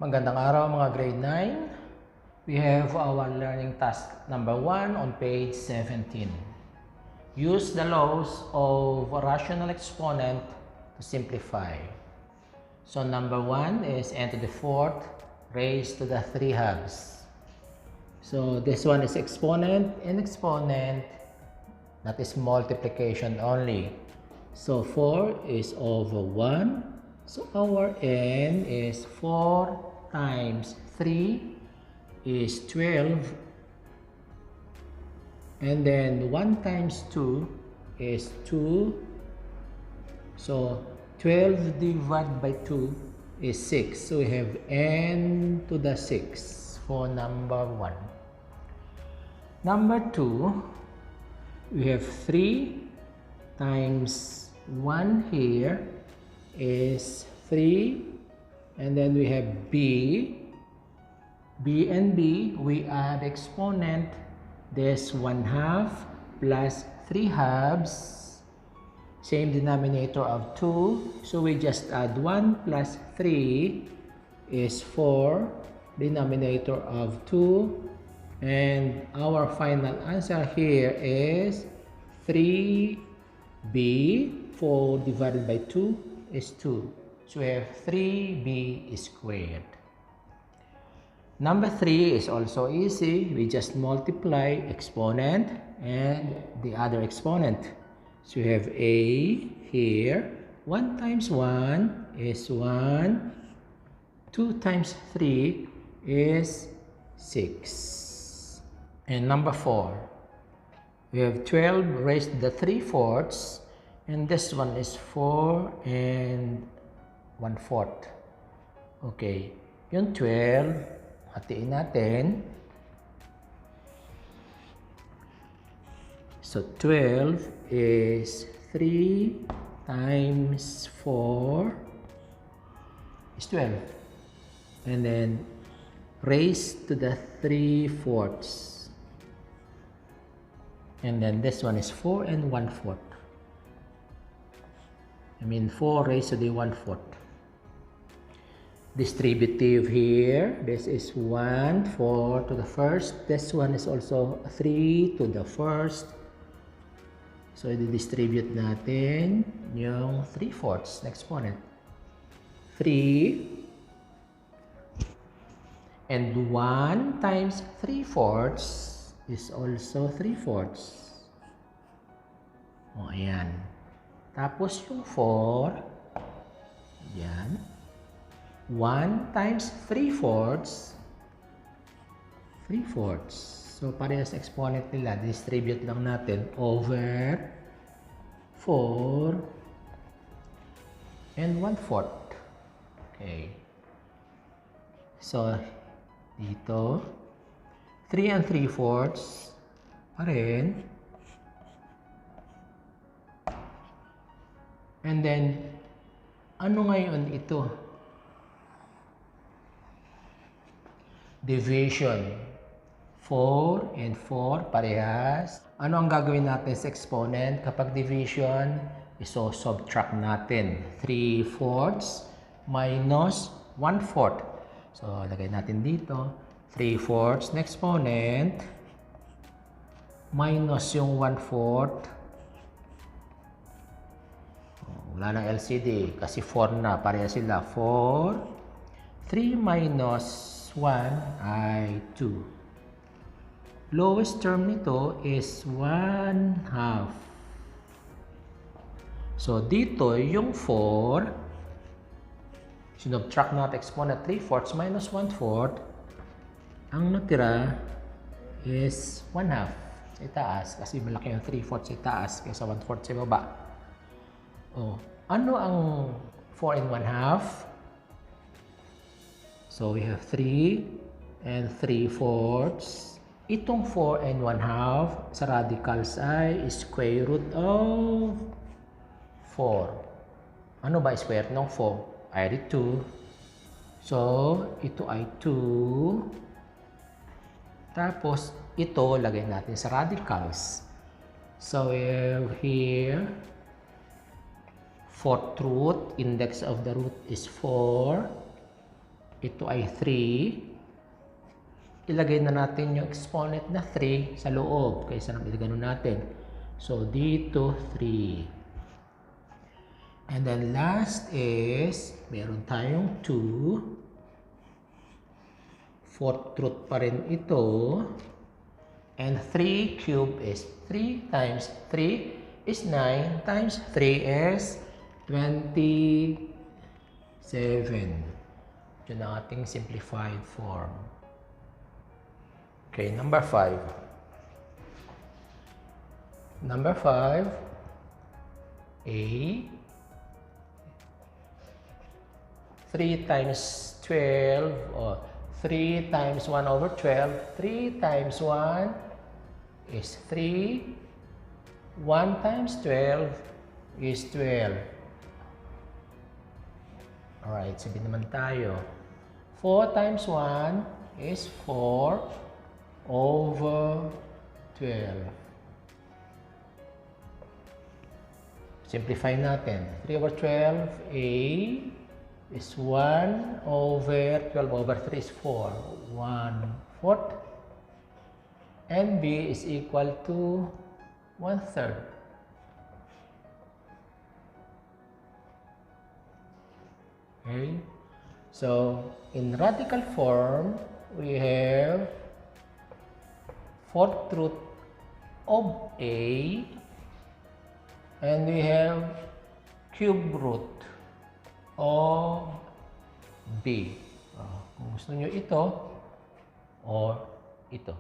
Magandang araw mga grade 9. We have our learning task number 1 on page 17. Use the laws of a rational exponent to simplify. So number 1 is n to the 4th raised to the 3 halves. So this one is exponent and exponent, that is multiplication only. So 4 is over 1. So our n is 4 times 3 is 12. And then 1 times 2 is 2. So 12 divided by 2 is 6. So we have n to the 6 for number 1. Number 2, we have 3 times 1 here is 3, and then we have b and b, we add exponent, this 1 half plus 3 halves, same denominator of 2, so we just add 1 plus 3 is 4, denominator of 2, and our final answer here is 3b. 4 divided by 2 is 2. So we have 3b squared. Number 3 is also easy. We just multiply exponent and the other exponent. So we have a here. 1 times 1 is 1. 2 times 3 is 6. And number 4. We have 12 raised to the 3/4. And this one is 4 and 1/4. Okay. Yung 12, hatiin natin. So 12 is 3 times 4 is 12. And then raised to the 3/4. And then this one is 4 and 1/4. 4 raised to the 1/4. Distributive here. This is 1, 4 to the first. This one is also 3 to the first. So, i-distribute natin yung 3/4 na exponent. 3 and 1 times 3/4 is also 3/4. O, ayan. Tapos yung 4, yan. 1 times 3/4, 3/4. So, parehas exponent nila, distribute lang natin over 4 and 1/4. Okay. So, dito, 3 and 3/4 pa rin. And then, ano ngayon ito? Division. 4 and 4, parehas. Ano ang gagawin natin sa exponent? Kapag division, iso-subtract natin. 3/4 minus 1/4. So, lagay natin dito. 3/4 na exponent minus yung 1/4. Wala nang LCD kasi 4 na. Pareha sila. 4. 3 minus 1 ay 2. Lowest term nito is 1/2. So, dito yung 4. Sinubtract natin exponent 3/4 minus 1/4. Ang natira is 1/2 sa itaas. Kasi malaki yung 3/4 sa itaas kaysa 1/4 sa baba. Oh, ano ang 4 and 1/2? So, we have 3 and 3/4. Itong 4 and 1/2 sa radicals ay square root of 4. Ano ba square ng 4? Ay 2. So, ito ay 2. Tapos, ito lagay natin sa radicals. So, we have here 4th root, index of the root is 4. ito ay 3. Ilagay na natin yung exponent na 3 sa loob. Kaysa naman ganun natin. So, dito 3. And then last is, meron tayong 2. Fourth root pa rin ito. And 3 cube is 3 times 3 is 9 times 3 is 27. Ito na ating simplified form. Okay, number 5. Number 5, A, 3 times 12, or 3 times 1 over 12, 3 times 1 is 3, 1 times 12 is 12. Alright, sabihin naman tayo. 4 times 1 is 4 over 12. Simplify natin. 3 over 12, A is 1 over 12 over 3 is 4. 1/4. And B is equal to 1/3. Okay? So, in radical form, we have fourth root of A and we have cube root of B. Kung gusto nyo ito or ito.